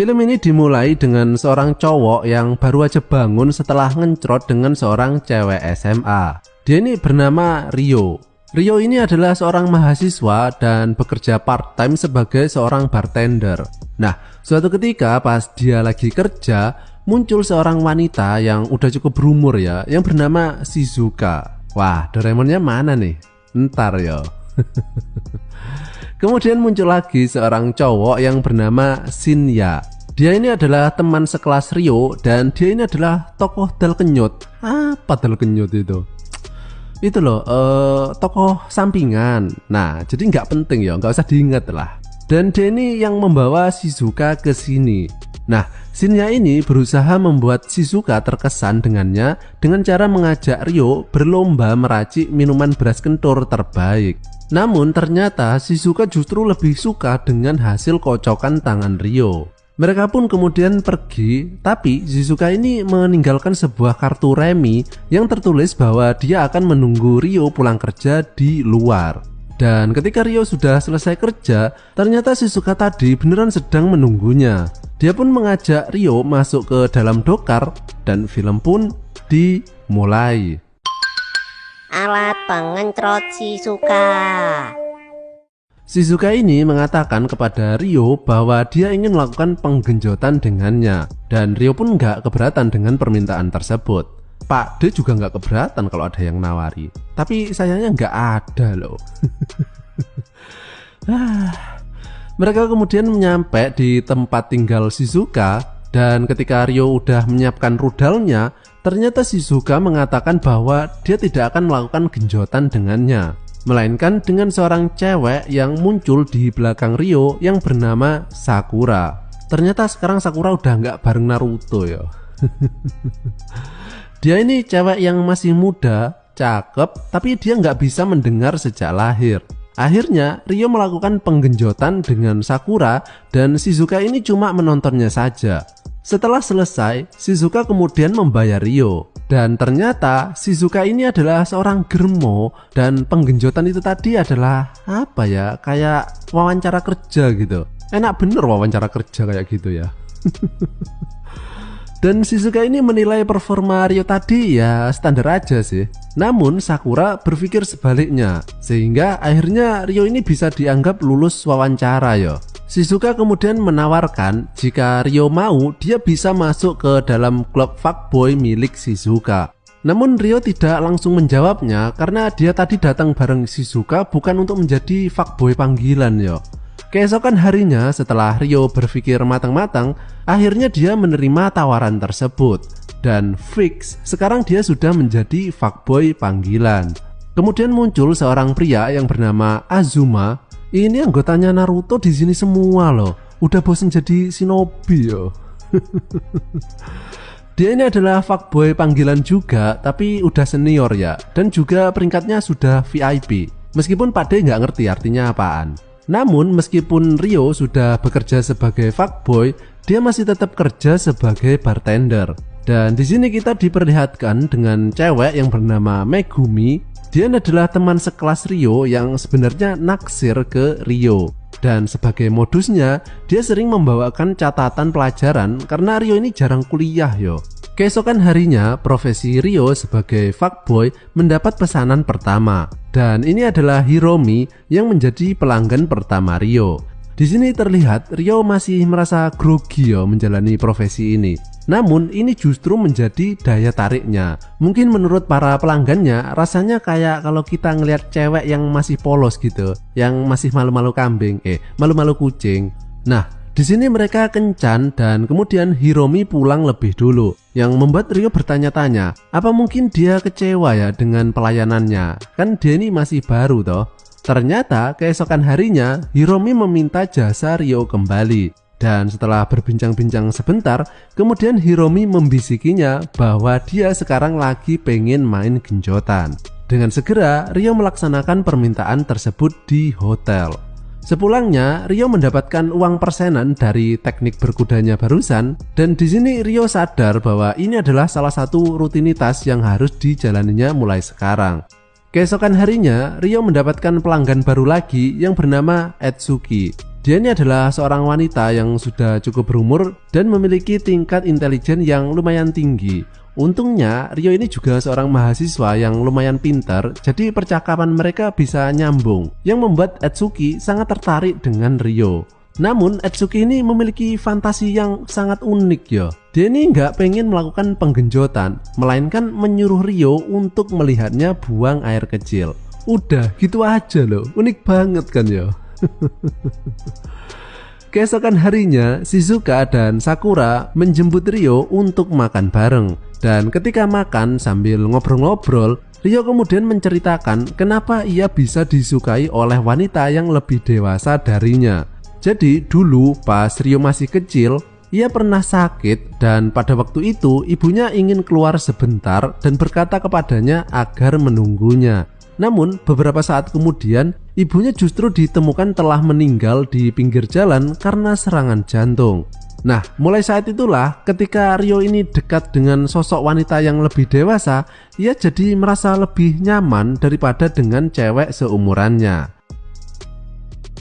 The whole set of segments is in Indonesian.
Film ini dimulai dengan seorang cowok yang baru aja bangun setelah ngencrot dengan seorang cewek SMA. Dia ini bernama Rio. Rio ini adalah seorang mahasiswa dan bekerja part-time sebagai seorang bartender. Nah, suatu ketika pas dia lagi kerja, muncul seorang wanita yang udah cukup berumur ya, yang bernama Shizuka. Wah, Doraemonnya mana nih? Ntar ya. Kemudian muncul lagi seorang cowok yang bernama Shinya. Dia ini adalah teman sekelas Rio dan dia ini adalah tokoh dal kenyut. Apa dal kenyut itu? Itu loh, tokoh sampingan. Nah, jadi nggak penting ya, nggak usah diingat lah. Dan dia ini yang membawa Shizuka ke sini. Nah, Shinya ini berusaha membuat Shizuka terkesan dengannya dengan cara mengajak Rio berlomba meracik minuman beras kentur terbaik. Namun ternyata Shizuka justru lebih suka dengan hasil kocokan tangan Rio. Mereka pun kemudian pergi, tapi Shizuka ini meninggalkan sebuah kartu remi yang tertulis bahwa dia akan menunggu Rio pulang kerja di luar. Dan ketika Rio sudah selesai kerja, ternyata Shizuka tadi beneran sedang menunggunya. Dia pun mengajak Rio masuk ke dalam dokar dan film pun dimulai. Alat pengencrot Shizuka. Shizuka ini mengatakan kepada Rio bahwa dia ingin melakukan penggenjotan dengannya. Dan Rio pun nggak keberatan dengan permintaan tersebut. Pak D juga nggak keberatan kalau ada yang nawari. Tapi sayangnya nggak ada loh. Mereka kemudian nyampe di tempat tinggal Shizuka. Dan ketika Rio udah menyiapkan rudalnya, ternyata Shizuka mengatakan bahwa dia tidak akan melakukan genjotan dengannya, melainkan dengan seorang cewek yang muncul di belakang Rio yang bernama Sakura. Ternyata sekarang Sakura udah nggak bareng Naruto ya. Dia ini cewek yang masih muda, cakep, tapi dia nggak bisa mendengar sejak lahir. Akhirnya Rio melakukan penggenjotan dengan Sakura dan Shizuka ini cuma menontonnya saja. Setelah selesai, Shizuka kemudian membayar Rio. Dan ternyata Shizuka ini adalah seorang germo dan penggenjotan itu tadi adalah apa ya, kayak wawancara kerja gitu. Enak bener wawancara kerja kayak gitu ya. Dan Shizuka ini menilai performa Rio tadi ya standar aja sih. Namun Sakura berpikir sebaliknya, sehingga akhirnya Rio ini bisa dianggap lulus wawancara ya. Shizuka kemudian menawarkan jika Rio mau dia bisa masuk ke dalam klub fuckboy milik Shizuka. Namun Rio tidak langsung menjawabnya karena dia tadi datang bareng Shizuka bukan untuk menjadi fuckboy panggilan ya. Keesokan harinya setelah Rio berpikir matang-matang, akhirnya dia menerima tawaran tersebut. Dan fix, sekarang dia sudah menjadi fuckboy panggilan. Kemudian muncul seorang pria yang bernama Azuma. Ini anggotanya Naruto di sini semua loh. Udah bosen jadi shinobi yo. Dia ini adalah fuckboy panggilan juga, tapi udah senior ya. Dan juga peringkatnya sudah VIP. Meskipun Pak D nggak ngerti artinya apaan. Namun meskipun Rio sudah bekerja sebagai fuckboy, dia masih tetap kerja sebagai bartender. Dan di sini kita diperlihatkan dengan cewek yang bernama Megumi. Dia adalah teman sekelas Rio yang sebenarnya naksir ke Rio. Dan sebagai modusnya, dia sering membawakan catatan pelajaran karena Rio ini jarang kuliah yo. Keesokan harinya, profesi Rio sebagai fuckboy mendapat pesanan pertama. Dan ini adalah Hiromi yang menjadi pelanggan pertama Rio. Di sini terlihat Rio masih merasa grogi yo menjalani profesi ini. Namun ini justru menjadi daya tariknya. Mungkin menurut para pelanggannya rasanya kayak kalau kita ngelihat cewek yang masih polos gitu, yang masih malu-malu kambing, malu-malu kucing. Nah, di sini mereka kencan dan kemudian Hiromi pulang lebih dulu, yang membuat Rio bertanya-tanya, apa mungkin dia kecewa ya dengan pelayanannya? Kan dia ini masih baru toh. Ternyata keesokan harinya Hiromi meminta jasa Rio kembali. Dan setelah berbincang-bincang sebentar, kemudian Hiromi membisikinya bahwa dia sekarang lagi pengen main genjotan. Dengan segera Rio melaksanakan permintaan tersebut di hotel. Sepulangnya Rio mendapatkan uang persenan dari teknik berkudanya barusan. Dan di sini Rio sadar bahwa ini adalah salah satu rutinitas yang harus dijalaninya mulai sekarang. Keesokan harinya Rio mendapatkan pelanggan baru lagi yang bernama Etsuki. Dia ini adalah seorang wanita yang sudah cukup berumur dan memiliki tingkat intelijen yang lumayan tinggi. Untungnya Rio ini juga seorang mahasiswa yang lumayan pintar, jadi percakapan mereka bisa nyambung, yang membuat Etsuki sangat tertarik dengan Rio. Namun Etsuki ini memiliki fantasi yang sangat unik ya. Dia ini nggak pengen melakukan penggenjotan, melainkan menyuruh Rio untuk melihatnya buang air kecil. Udah gitu aja loh, unik banget kan ya. Keesokan harinya, Shizuka dan Sakura menjemput Rio untuk makan bareng. Dan ketika makan sambil ngobrol-ngobrol, Rio kemudian menceritakan kenapa ia bisa disukai oleh wanita yang lebih dewasa darinya. Jadi dulu pas Rio masih kecil, ia pernah sakit dan pada waktu itu ibunya ingin keluar sebentar dan berkata kepadanya agar menunggunya. Namun beberapa saat kemudian ibunya justru ditemukan telah meninggal di pinggir jalan karena serangan jantung. Nah, mulai saat itulah ketika Rio ini dekat dengan sosok wanita yang lebih dewasa, ia jadi merasa lebih nyaman daripada dengan cewek seumurannya.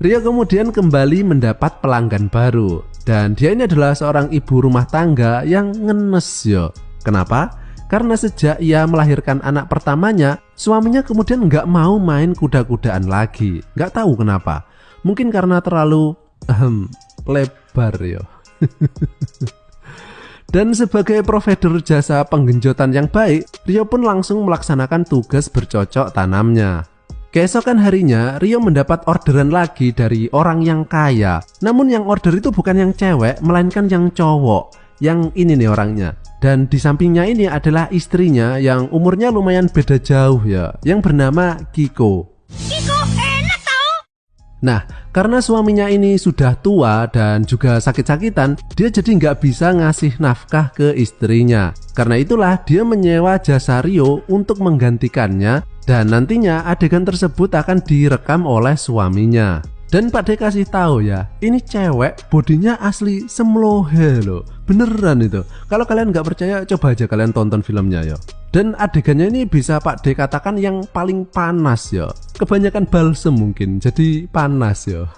Rio kemudian kembali mendapat pelanggan baru, dan dia ini adalah seorang ibu rumah tangga yang ngenes yo. Kenapa? Karena sejak ia melahirkan anak pertamanya, suaminya kemudian nggak mau main kuda-kudaan lagi. Nggak tahu kenapa. Mungkin karena terlalu lebar yo. Dan sebagai provider jasa penggenjotan yang baik, Rio pun langsung melaksanakan tugas bercocok tanamnya. Keesokan harinya, Rio mendapat orderan lagi dari orang yang kaya. Namun yang order itu bukan yang cewek, melainkan yang cowok. Yang ini nih orangnya. Dan di sampingnya ini adalah istrinya yang umurnya lumayan beda jauh ya, yang bernama Kiko. Kiko enak tau. Nah, karena suaminya ini sudah tua dan juga sakit-sakitan, dia jadi nggak bisa ngasih nafkah ke istrinya. Karena itulah dia menyewa jasa Rio untuk menggantikannya, dan nantinya adegan tersebut akan direkam oleh suaminya. Dan Pak D kasih tahu ya, ini cewek bodinya asli semlohe loh, beneran itu. Kalau kalian nggak percaya, coba aja kalian tonton filmnya ya. Dan adegannya ini bisa Pak D katakan yang paling panas ya. Kebanyakan balsem mungkin, jadi panas ya.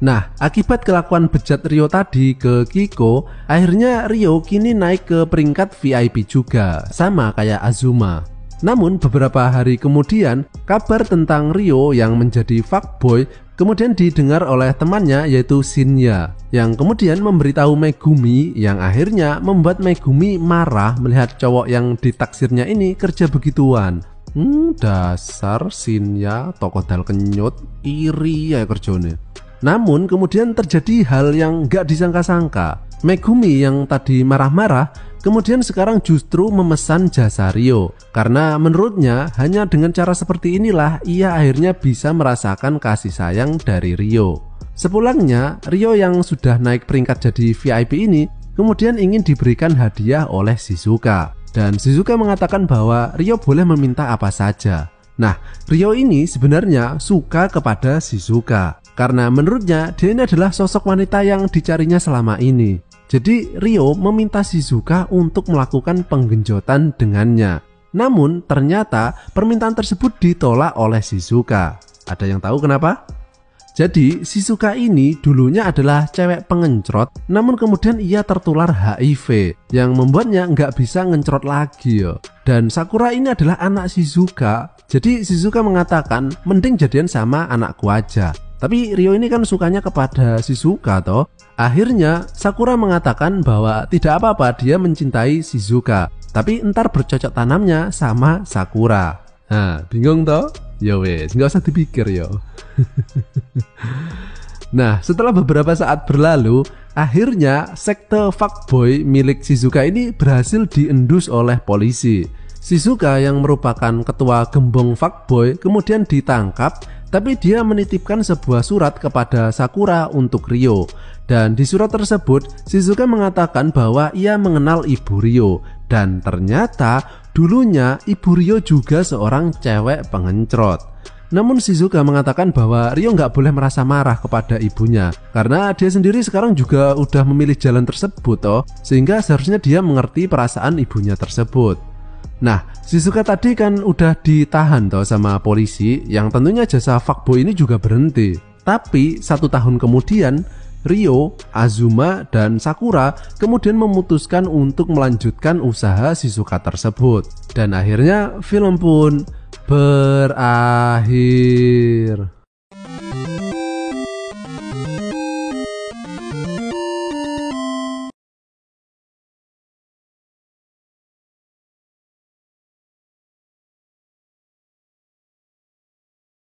Nah, akibat kelakuan bejat Rio tadi ke Kiko, akhirnya Rio kini naik ke peringkat VIP juga, sama kayak Azuma. Namun beberapa hari kemudian, kabar tentang Rio yang menjadi fuckboy kemudian didengar oleh temannya yaitu Shinya, yang kemudian memberitahu Megumi, yang akhirnya membuat Megumi marah melihat cowok yang ditaksirnya ini kerja begituan. Dasar Shinya tokoh dal kenyut, iri ya kerjone. Namun kemudian terjadi hal yang gak disangka-sangka. Megumi yang tadi marah-marah kemudian sekarang justru memesan jasa Rio, karena menurutnya hanya dengan cara seperti inilah ia akhirnya bisa merasakan kasih sayang dari Rio. Sepulangnya, Rio yang sudah naik peringkat jadi VIP ini kemudian ingin diberikan hadiah oleh Shizuka, dan Shizuka mengatakan bahwa Rio boleh meminta apa saja. Nah, Rio ini sebenarnya suka kepada Shizuka karena menurutnya dia ini adalah sosok wanita yang dicarinya selama ini. Jadi Rio meminta Shizuka untuk melakukan penggenjotan dengannya. Namun ternyata permintaan tersebut ditolak oleh Shizuka. Ada yang tahu kenapa? Jadi Shizuka ini dulunya adalah cewek pengencrot, namun kemudian ia tertular HIV yang membuatnya nggak bisa ngencrot lagi ya. Dan Sakura ini adalah anak Shizuka, jadi Shizuka mengatakan mending jadian sama anakku aja. Tapi Rio ini kan sukanya kepada Shizuka toh. Akhirnya Sakura mengatakan bahwa tidak apa-apa dia mencintai Shizuka, tapi entar bercocok tanamnya sama Sakura. Nah, bingung toh? Ya wes, nggak usah dipikir yo. Nah, setelah beberapa saat berlalu, akhirnya sekte fuckboy milik Shizuka ini berhasil diendus oleh polisi. Shizuka yang merupakan ketua gembong fuckboy kemudian ditangkap, tapi dia menitipkan sebuah surat kepada Sakura untuk Rio. Dan di surat tersebut Shizuka mengatakan bahwa ia mengenal ibu Rio, dan ternyata dulunya ibu Rio juga seorang cewek pengencrot. Namun Shizuka mengatakan bahwa Rio nggak boleh merasa marah kepada ibunya, karena dia sendiri sekarang juga udah memilih jalan tersebut toh, sehingga seharusnya dia mengerti perasaan ibunya tersebut. Nah, Shizuka tadi kan udah ditahan toh sama polisi, yang tentunya jasa fuckboy ini juga berhenti. Tapi 1 tahun kemudian, Ryo, Azuma, dan Sakura kemudian memutuskan untuk melanjutkan usaha Shizuka tersebut. Dan akhirnya film pun berakhir.